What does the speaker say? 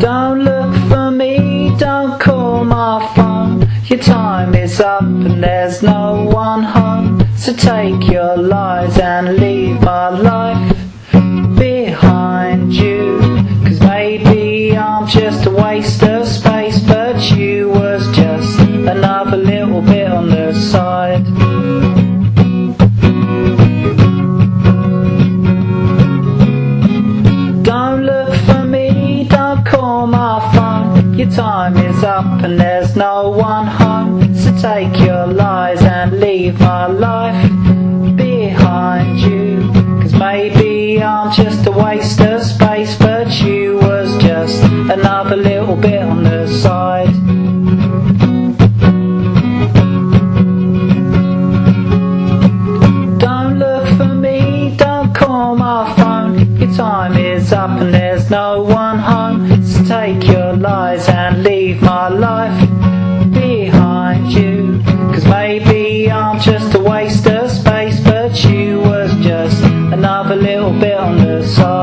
Don't look for me, don't call my phone. Your time is up and there's no one home. So take your lies and leave my life behind you. 'Cause maybe I'm just a waste of space, but you was just another little bit on the side. Don't look for me, don't call my phone. Your time is up and there's no one home. So take your lies and leave my life behind you. 'Cause maybe I'm just a waste of space, but you was just another little bit on the side. Don't look for me, don't call my phone. Your time is up and there's no one home. So take your lies and leave my life behind you. 'Cause maybe I'm just a waste of space, but you was just another little bit on the side.